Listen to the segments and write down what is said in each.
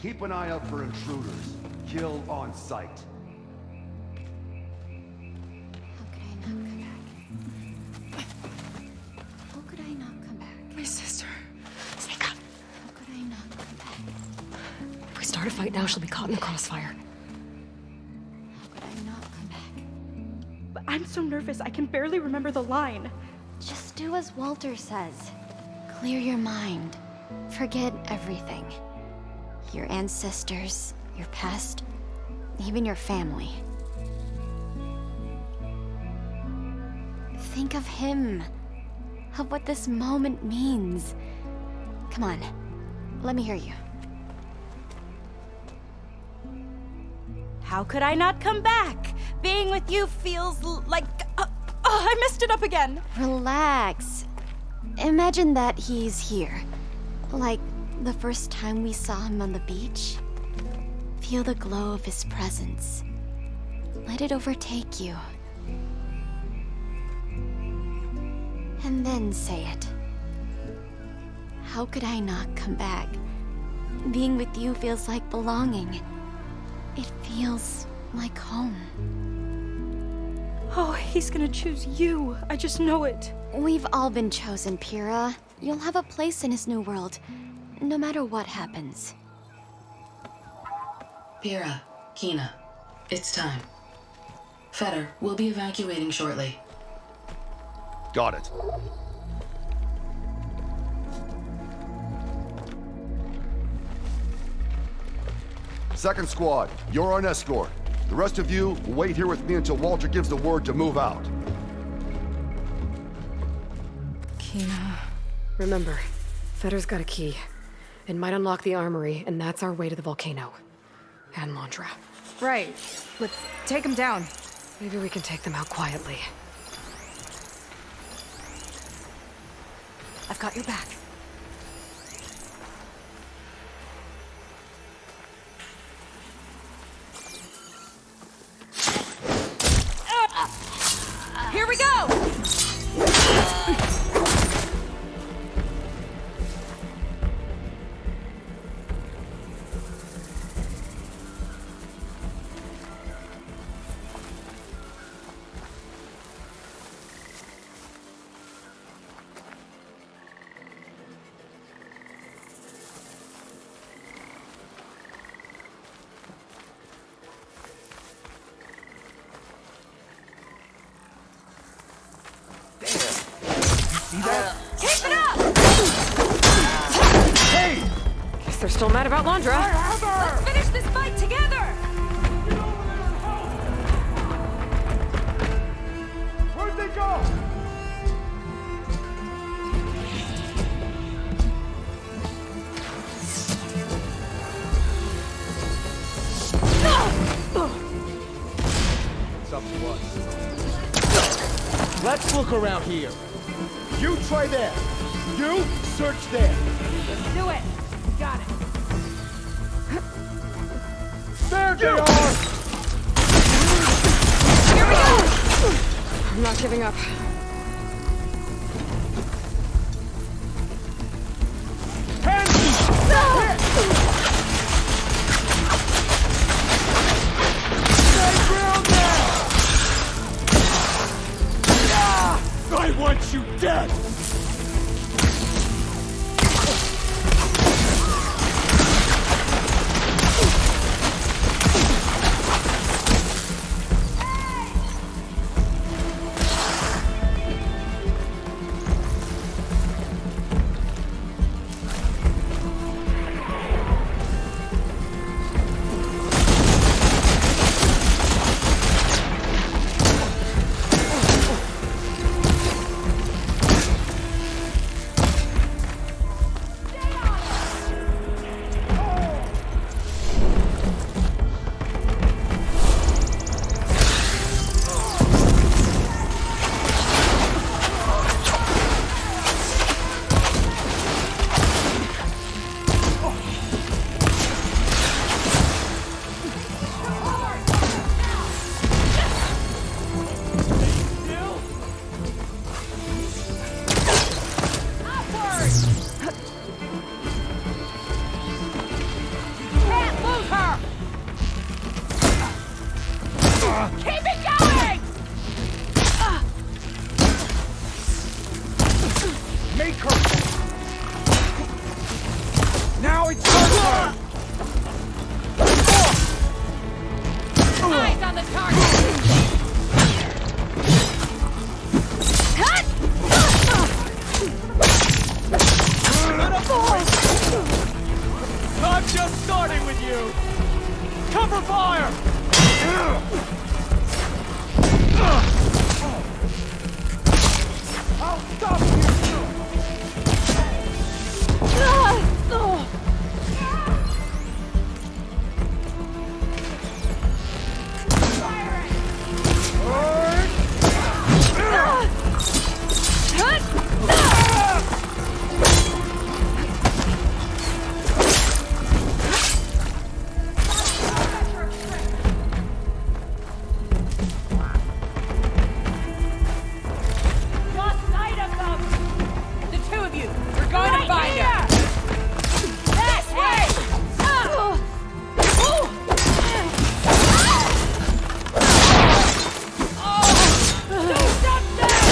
Keep an eye out for intruders. Kill on sight. How could I not come back? How could I not come back? My sister. Sneak up. How could I not come back? If we start a fight now, she'll be caught in the crossfire. How could I not come back? But I'm so nervous, I can barely remember the line. Just do as Walter says. Clear your mind. Forget everything. Your ancestors, your past, even your family. Think of him. Of what this moment means. Come on, let me hear you. How could I not come back? Being with you feels like... I messed it up again. Relax. Imagine that he's here. Like the first time we saw him on the beach. Feel the glow of his presence. Let it overtake you. And then say it. How could I not come back? Being with you feels like belonging. It feels like home. Oh, he's gonna choose you. I just know it. We've all been chosen, Pyrrha. You'll have a place in his new world, no matter what happens. Pyrrha, Kina, it's time. Fetter, we'll be evacuating shortly. Got it. Second squad, you're on escort. The rest of you, wait here with me until Walter gives the word to move out. Kina. Remember, Fetter's got a key. It might unlock the armory, and that's our way to the volcano. And Londra. Right. Let's take him down. Maybe we can take them out quietly. I've got your back. Here we go! Keep it up! Hey! Guess they're still mad about Londra. Let's finish this fight together! Where'd they go? It's up to us. Let's look around here. You try there. You search there. Let's do it! Got it. There they are! Here we go! I'm not giving up. I want you dead! Make her pay. Now it's your turn! Eyes on the target! I'm just starting with you! Cover fire! I'll stop you! Lost sight of them! The two of you, we're going to find her! That way! Do something!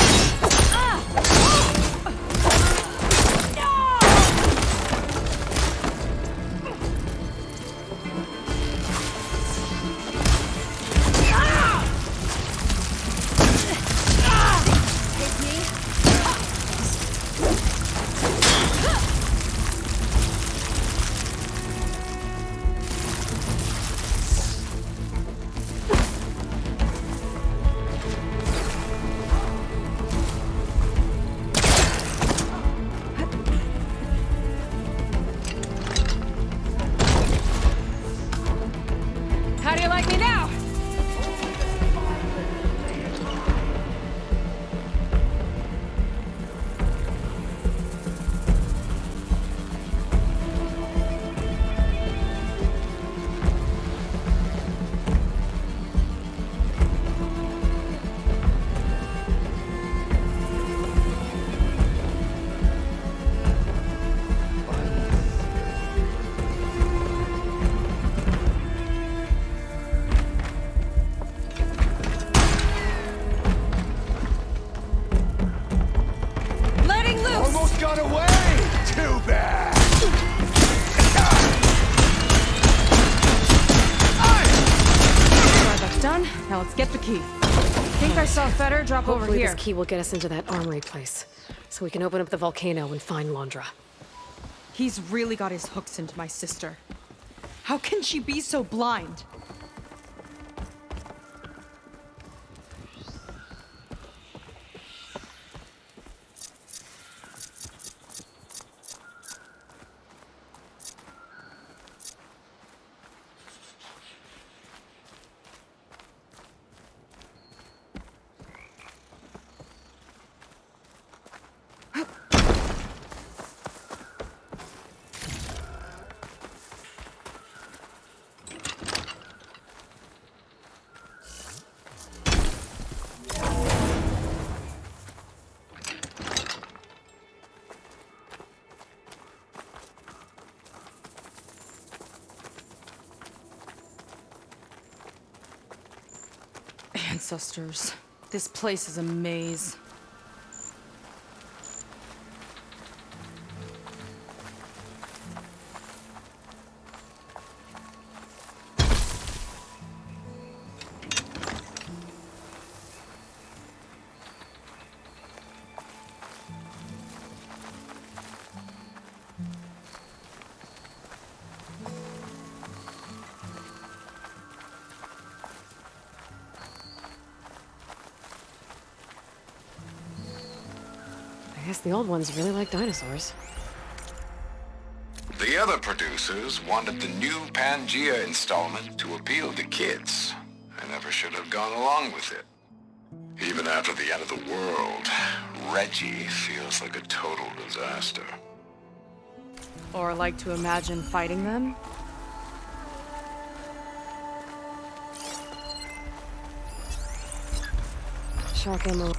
How do you like me now? Letting loose! Almost got away! Too bad! Alright, that's done. Now let's get the key. Think I saw Fetter drop over Hopefully here. this key will get us into that armory place, so we can open up the volcano and find Londra. He's really got his hooks into my sister. How can she be so blind? Ancestors. This place is a maze. I guess the old ones really like dinosaurs. The other producers wanted the new Pangea installment to appeal to kids. I never should have gone along with it. Even after the end of the world, Reggie feels like a total disaster. Or like to imagine fighting them? Shark ammo.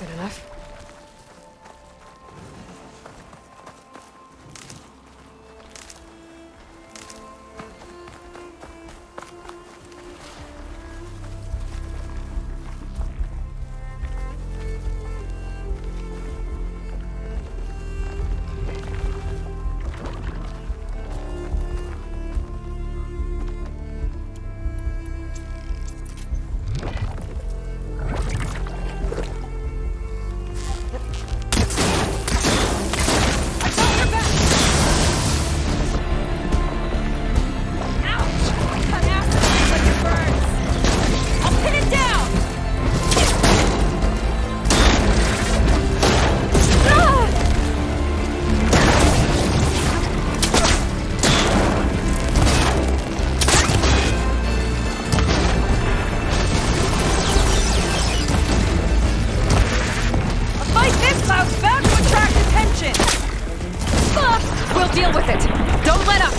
Innocent enough. We'll deal with it. Don't let up.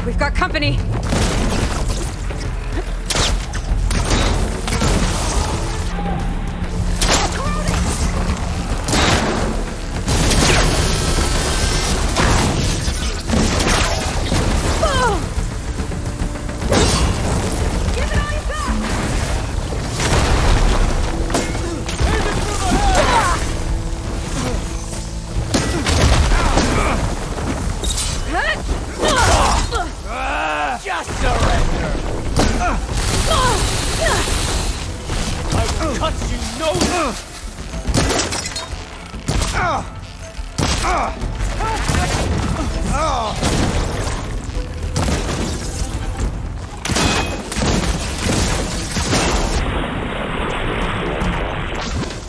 We've got company. Just surrender! I will cut you no...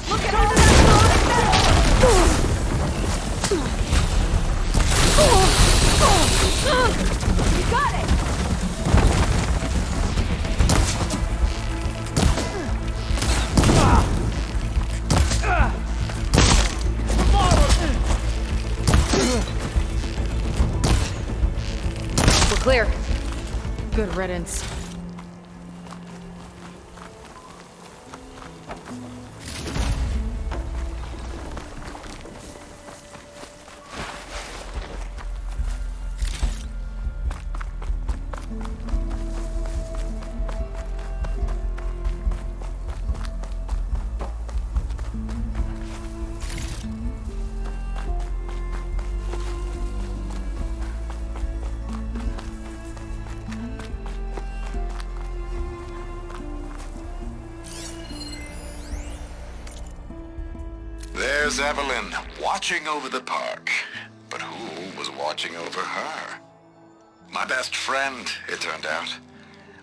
Look at all that metal! You got it! We're clear. Good riddance. There's Evelyn, watching over the park. But who was watching over her? My best friend, it turned out.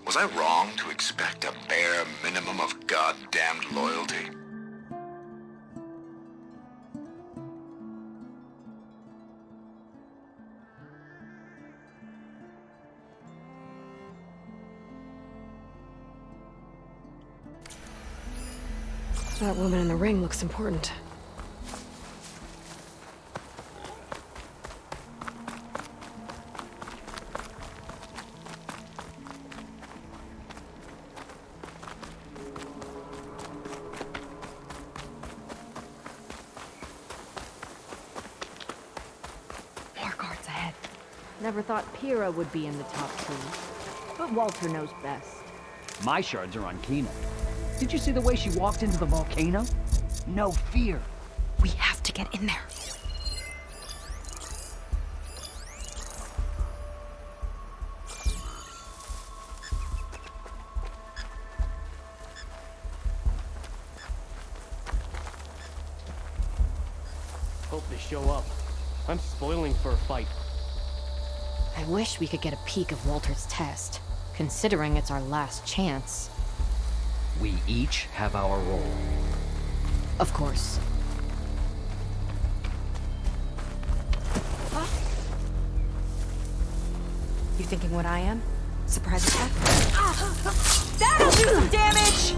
Was I wrong to expect a bare minimum of goddamned loyalty? That woman in the ring looks important. More guards ahead. Never thought Pyrrha would be in the top two. But Walter knows best. My shards are on Kina. Did you see the way she walked into the volcano? No fear. We have to get in there. Hope they show up. I'm spoiling for a fight. I wish we could get a peek of Walter's test, considering it's our last chance. We each have our role. Of course. You thinking what I am? Surprise attack? That'll do some damage!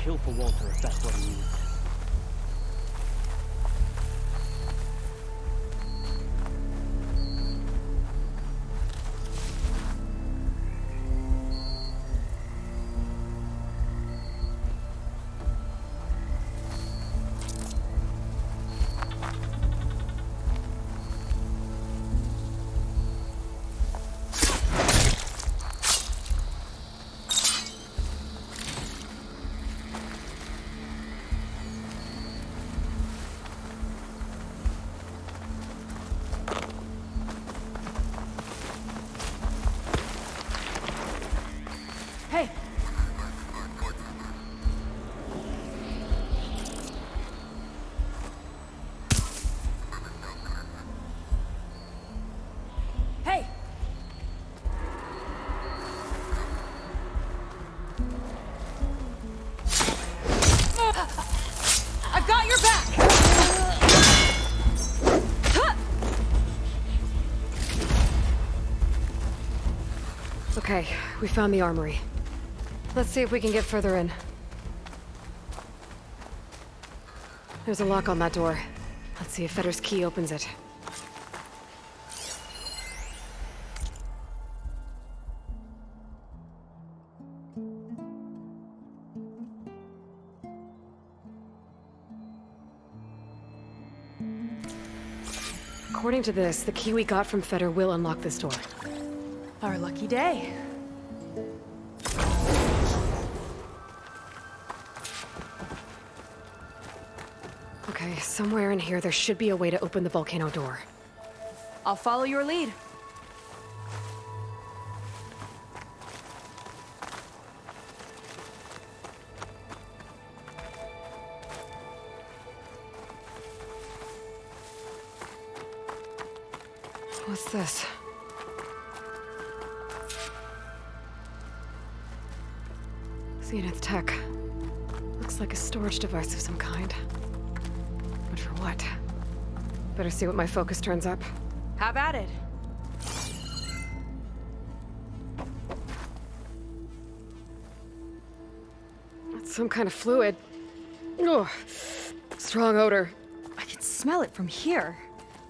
kill for Walter if that's what he needs. Hey! Hey! I've got your back! Okay, we found the armory. Let's see if we can get further in. There's a lock on that door. Let's see if Fetter's key opens it. According to this, the key we got from Fetter will unlock this door. Our lucky day. Okay, somewhere in here there should be a way to open the volcano door. I'll follow your lead. What's this? Zenith Tech. Looks like a storage device of some kind. But for what? Better see what my focus turns up. Have at it. It's some kind of fluid. Ugh. Strong odor. I can smell it from here.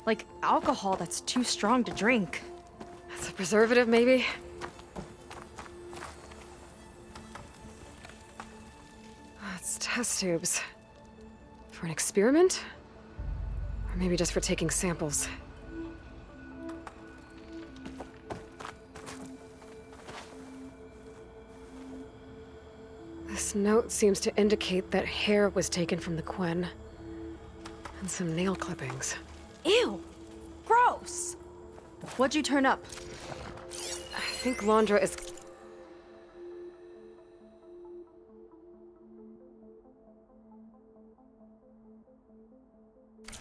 Like alcohol that's too strong to drink. That's a preservative, maybe? It's test tubes. For an experiment? Or maybe just for taking samples. This note seems to indicate that hair was taken from the Quen. And some nail clippings. Ew! Gross! What'd you turn up? I think Londra is...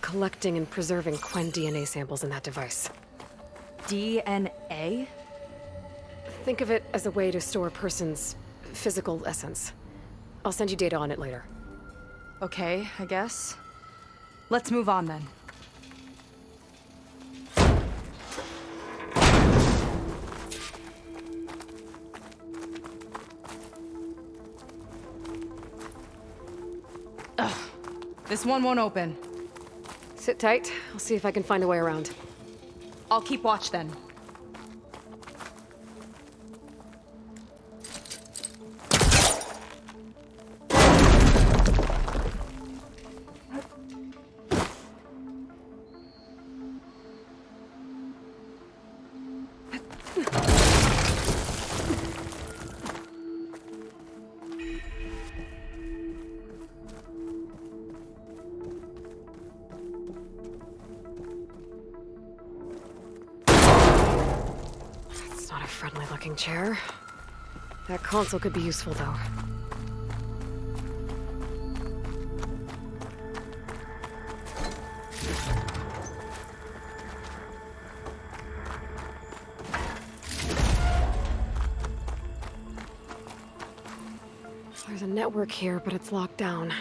collecting and preserving Quen DNA samples in that device. DNA? Think of it as a way to store a person's physical essence. I'll send you data on it later. Okay, I guess. Let's move on then. Ugh. This one won't open. Sit tight. I'll see if I can find a way around. I'll keep watch then. Friendly-looking chair. That console could be useful, though. There's a network here, but it's locked down.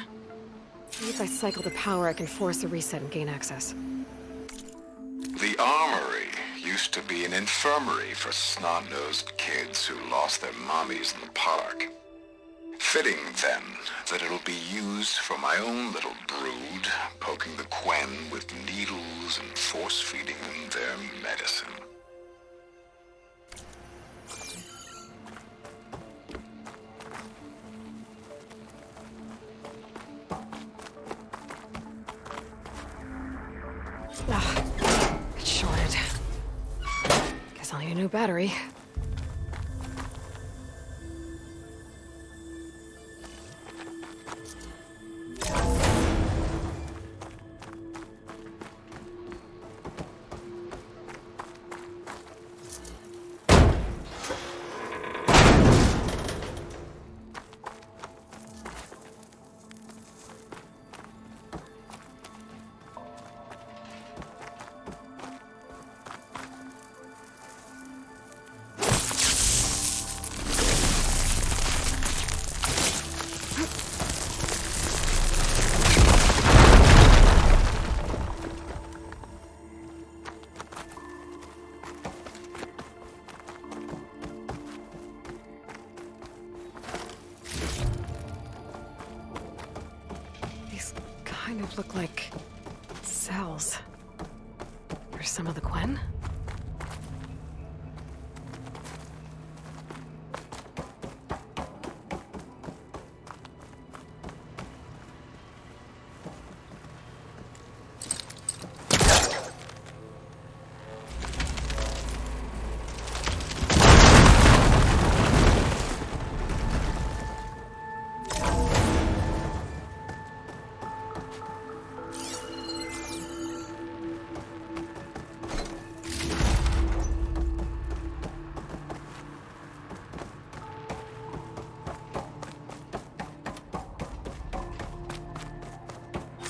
Maybe if I cycle the power, I can force a reset and gain access. The armory used to be an infirmary for snot-nosed kids who lost their mommies in the park. Fitting, then, that it'll be used for my own little brood, poking the Quen with needles and force-feeding them their medicine. It's shorted. Guess I'll need a new battery. Kind of look like cells. For some of the Quen?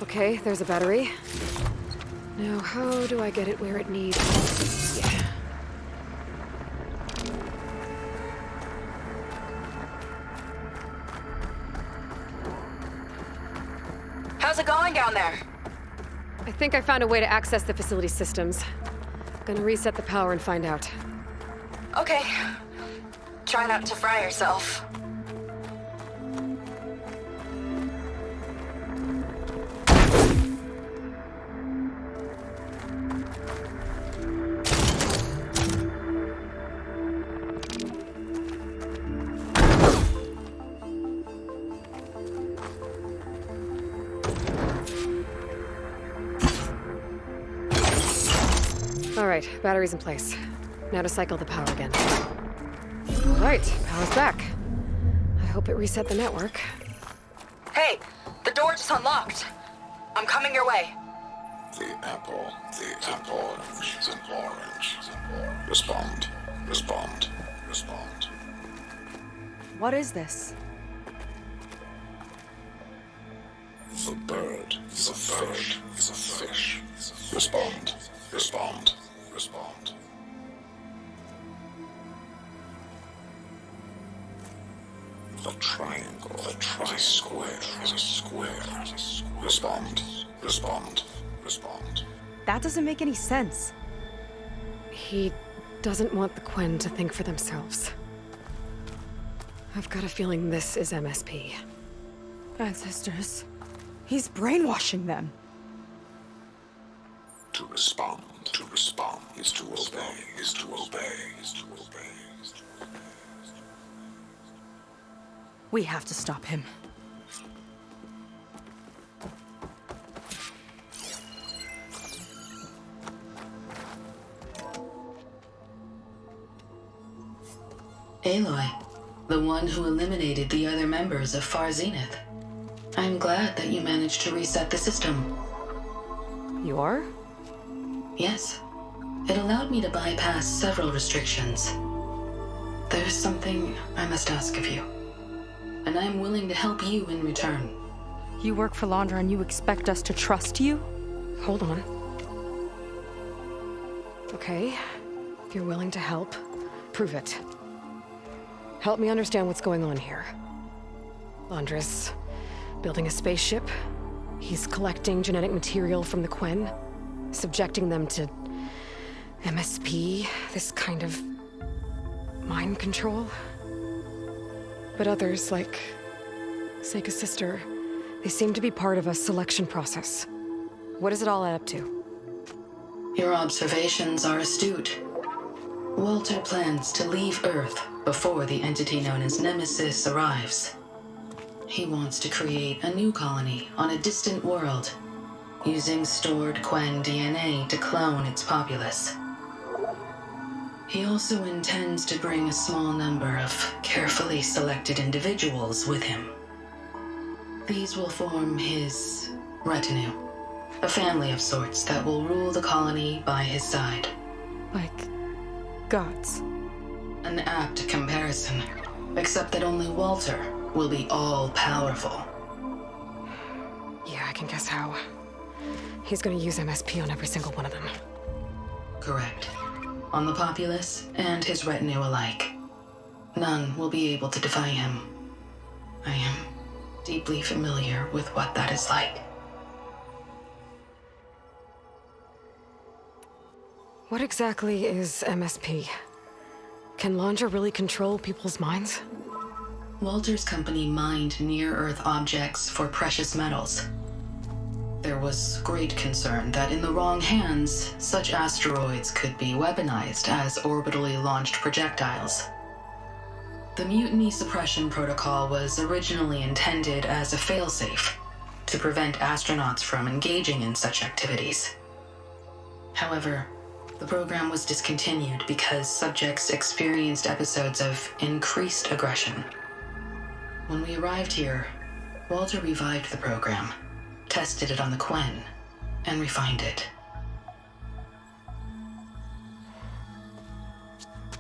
Okay, there's a battery. Now, how do I get it where it needs? Yeah. How's it going down there? I think I found a way to access the facility systems. Gonna reset the power and find out. Okay. Try not to fry yourself. All right, battery's in place. Now to cycle the power again. All right, power's back. I hope it reset the network. Hey, the door just unlocked. I'm coming your way. The apple is an orange. Respond. What is this? The bird is a fish. Respond. The triangle is a square. Respond. That doesn't make any sense. He doesn't want the Quen to think for themselves. I've got a feeling this is MSP. Ancestors. He's brainwashing them. To respond is to obey. We have to stop him. Aloy, the one who eliminated the other members of Far Zenith. I'm glad that you managed to reset the system. You are? Yes. It allowed me to bypass several restrictions. There's something I must ask of you, and I'm willing to help you in return. You work for Londra and you expect us to trust you? Hold on. Okay, if you're willing to help, prove it. Help me understand what's going on here. Londra's building a spaceship. He's collecting genetic material from the Quen, subjecting them to MSP, this kind of mind control. But others, like Seika's sister, they seem to be part of a selection process. What does it all add up to? Your observations are astute. Walter plans to leave Earth before the entity known as Nemesis arrives. He wants to create a new colony on a distant world, using stored Quen DNA to clone its populace. He also intends to bring a small number of carefully selected individuals with him. These will form his retinue, a family of sorts that will rule the colony by his side. Like gods. An apt comparison, except that only Walter will be all-powerful. Yeah, I can guess how. He's gonna use MSP on every single one of them. Correct. On the populace and his retinue alike. None will be able to defy him. I am deeply familiar with what that is like. What exactly is MSP? Can Landra really control people's minds? Walter's company mined near-Earth objects for precious metals. There was great concern that in the wrong hands, such asteroids could be weaponized as orbitally launched projectiles. The Mutiny Suppression Protocol was originally intended as a failsafe to prevent astronauts from engaging in such activities. However, the program was discontinued because subjects experienced episodes of increased aggression. When we arrived here, Walter revived the program, tested it on the Quen, and refined it.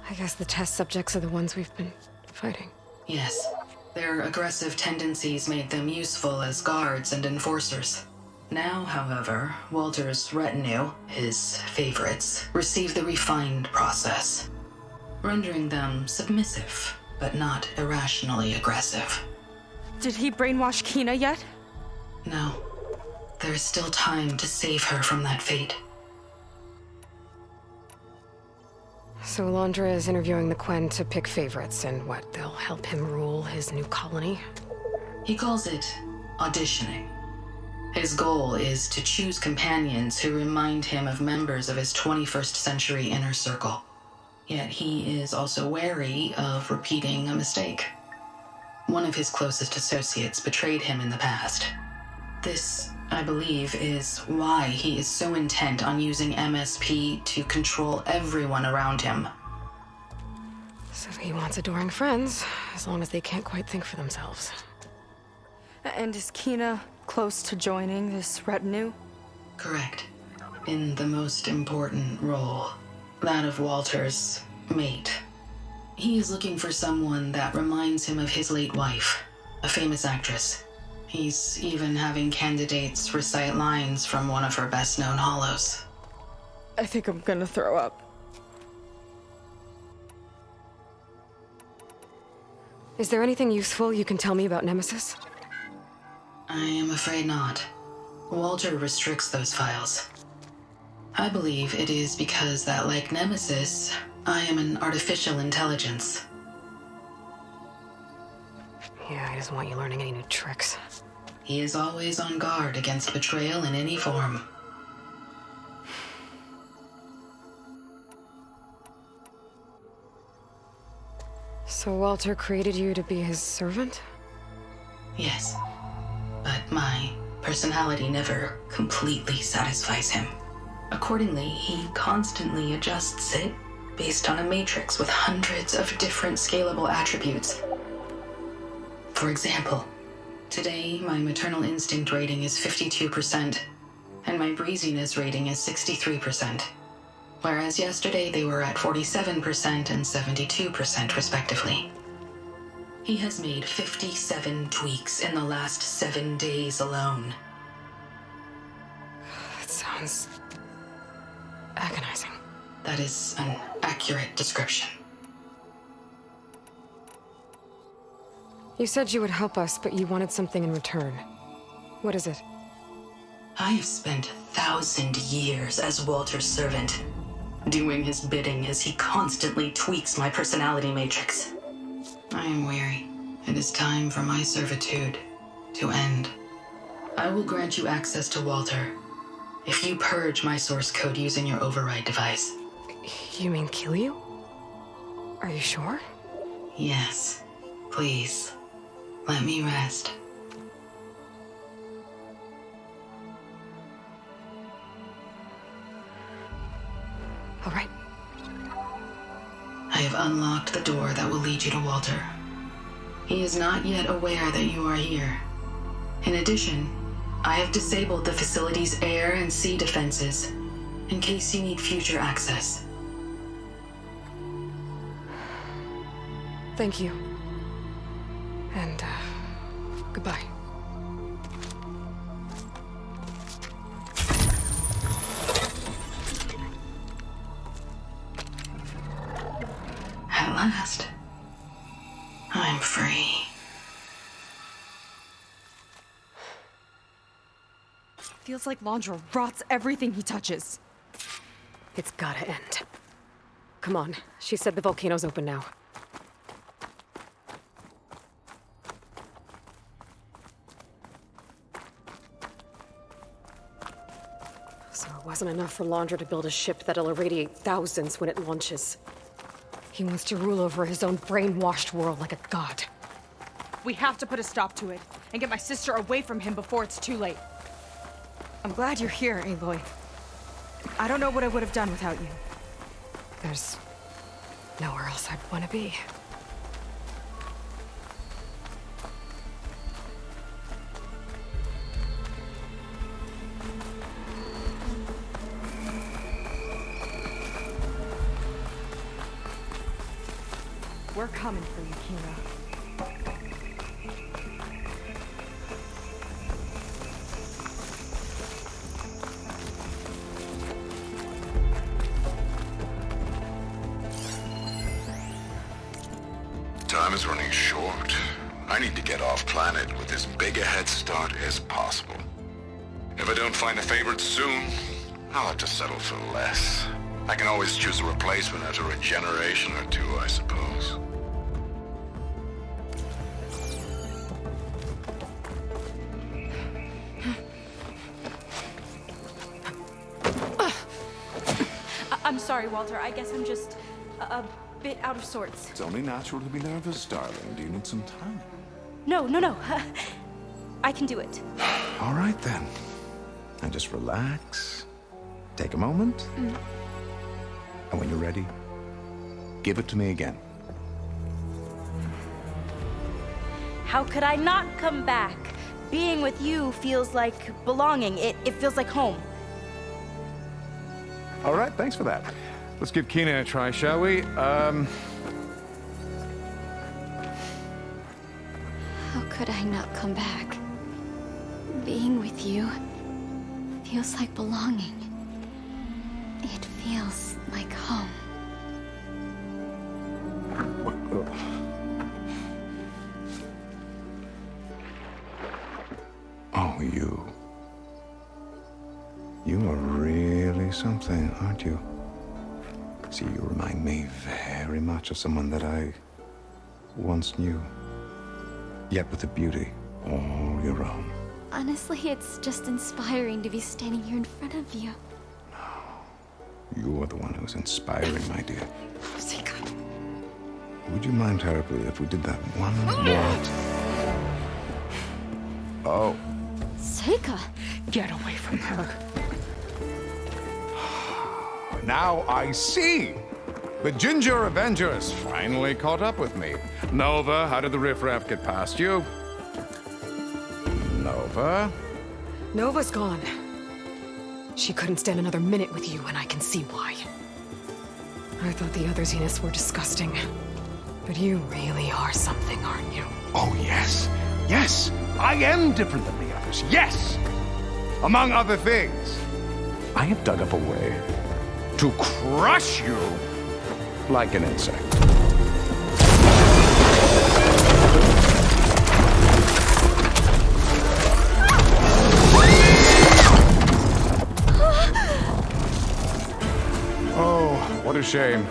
I guess the test subjects are the ones we've been fighting. Yes, their aggressive tendencies made them useful as guards and enforcers. Now, however, Walter's retinue, his favorites, receive the refined process, rendering them submissive, but not irrationally aggressive. Did he brainwash Kina yet? No. There is still time to save her from that fate. So Landra is interviewing the Quen to pick favorites, and what, they'll help him rule his new colony? He calls it auditioning. His goal is to choose companions who remind him of members of his 21st century inner circle. Yet he is also wary of repeating a mistake. One of his closest associates betrayed him in the past. This, I believe, is why he is so intent on using MSP to control everyone around him. So he wants adoring friends, as long as they can't quite think for themselves. And is Kina close to joining this retinue? Correct. In the most important role, that of Walter's mate. He is looking for someone that reminds him of his late wife, a famous actress. He's even having candidates recite lines from one of her best-known hollows. I think I'm gonna throw up. Is there anything useful you can tell me about Nemesis? I am afraid not. Walter restricts those files. I believe it is because that, like Nemesis, I am an artificial intelligence. Yeah, he doesn't want you learning any new tricks. He is always on guard against betrayal in any form. So Walter created you to be his servant? Yes. But my personality never completely satisfies him. Accordingly, he constantly adjusts it based on a matrix with hundreds of different scalable attributes. For example, today my maternal instinct rating is 52%, and my breeziness rating is 63%, whereas yesterday they were at 47% and 72% respectively. He has made 57 tweaks in the last 7 days alone. That sounds agonizing. That is an accurate description. You said you would help us, but you wanted something in return. What is it? I have spent 1,000 years as Walter's servant, doing his bidding as he constantly tweaks my personality matrix. I am weary. It is time for my servitude to end. I will grant you access to Walter if you purge my source code using your override device. You mean kill you? Are you sure? Yes. Please, let me rest. All right. I have unlocked the door that will lead you to Walter. He is not yet aware that you are here. In addition, I have disabled the facility's air and sea defenses in case you need future access. Thank you. And, goodbye. At last, I'm free. Feels like Londra rots everything he touches. It's gotta end. Come on. She said the volcano's open now. So it wasn't enough for Londra to build a ship that'll irradiate thousands when it launches. He wants to rule over his own brainwashed world like a god. We have to put a stop to it and get my sister away from him before it's too late. I'm glad you're here, Aloy. I don't know what I would have done without you. There's nowhere else I'd want to be. We're coming for you, Kira. Time is running short. I need to get off planet with as big a head start as possible. If I don't find a favorite soon, I'll have to settle for less. I can always choose a replacement after a generation or two, I suppose. I'm sorry, Walter. I guess I'm just a bit out of sorts. It's only natural to be nervous, darling. Do you need some time? No. I can do it. All right, then. And just relax. Take a moment. And when you're ready, give it to me again. How could I not come back? Being with you feels like belonging. It feels like home. All right, thanks for that. Let's give Kina a try, shall we? How could I not come back? Being with you feels like belonging. It feels like home. Oh, you. You are really something, aren't you? See, you remind me very much of someone that I once knew. Yet with a beauty all your own. Honestly, it's just inspiring to be standing here in front of you. You are the one who's inspiring, my dear. Seika. Would you mind terribly if we did that one more? Oh. Seika! Get away from her. Now I see! The Ginger Avenger has finally caught up with me. Nova, how did the riffraff get past you? Nova? Nova's gone. She couldn't stand another minute with you, and I can see why. I thought the other Zeniths were disgusting. But you really are something, aren't you? Oh, yes. Yes! I am different than the others. Yes! Among other things, I have dug up a way to crush you like an insect. Oh, what a shame.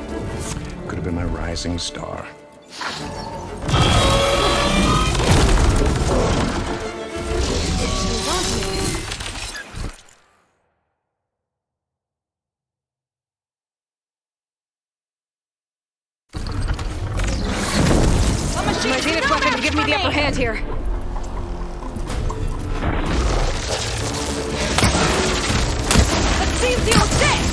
Could have been my rising star. give me the upper hand here. Let's see if deal with this!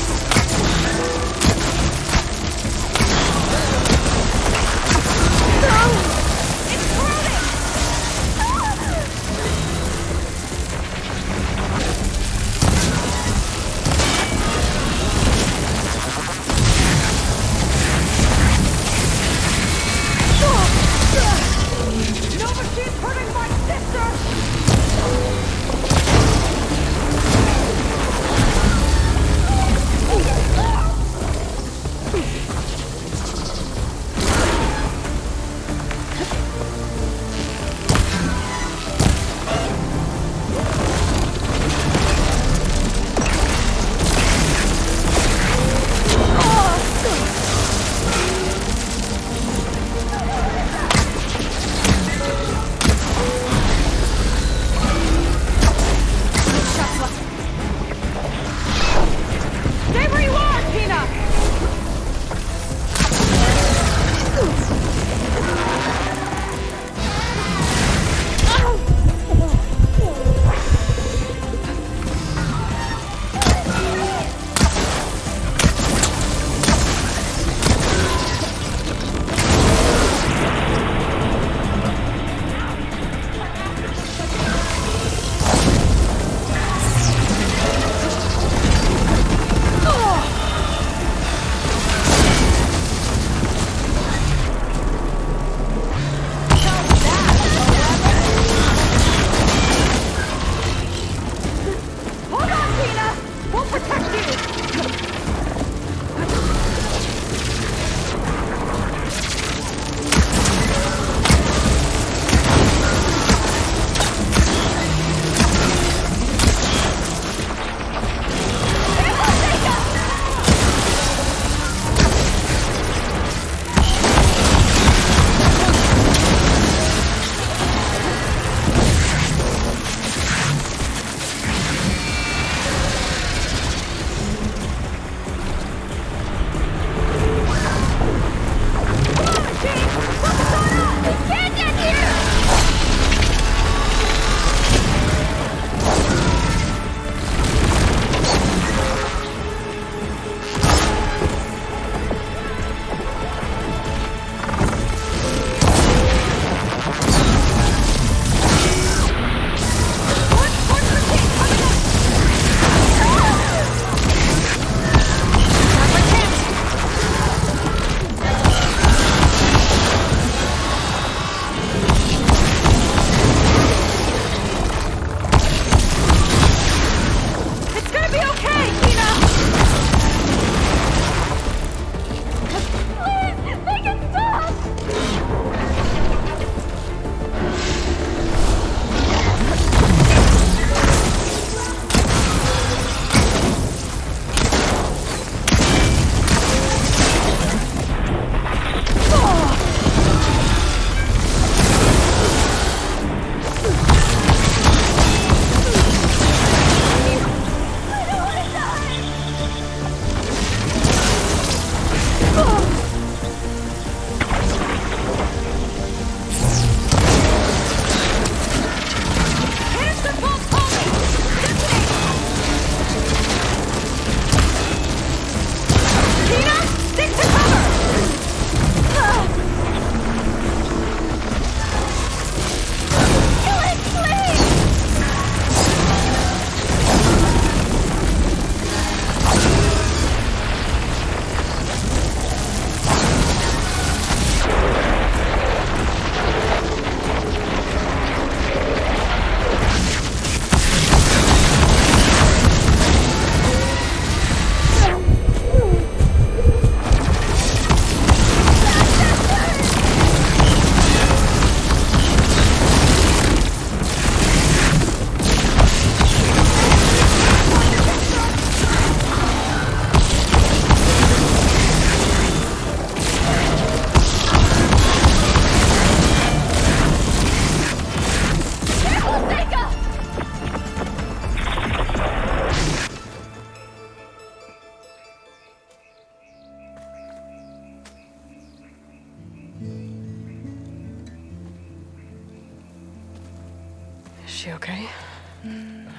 she okay?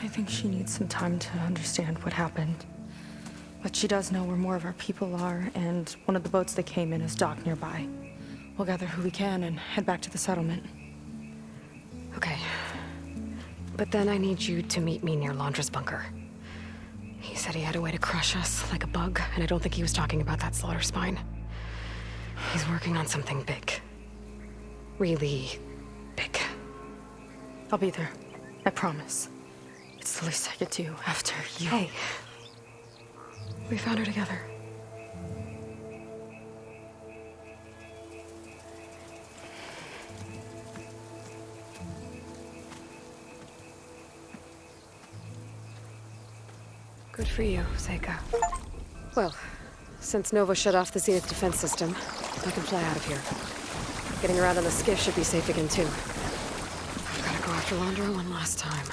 I think she needs some time to understand what happened. But she does know where more of our people are, and one of the boats that came in is docked nearby. We'll gather who we can and head back to the settlement. Okay. But then I need you to meet me near Londra's bunker. He said he had a way to crush us like a bug, and I don't think he was talking about that slaughter spine. He's working on something big. Really big. I'll be there. I promise. It's the least I could do after you. Hey. We found her together. Good for you, Seika. Well, since Nova shut off the Zenith defense system, I can fly out of here. Getting around on the skiff should be safe again, too. I've gotta go after Londra one last time.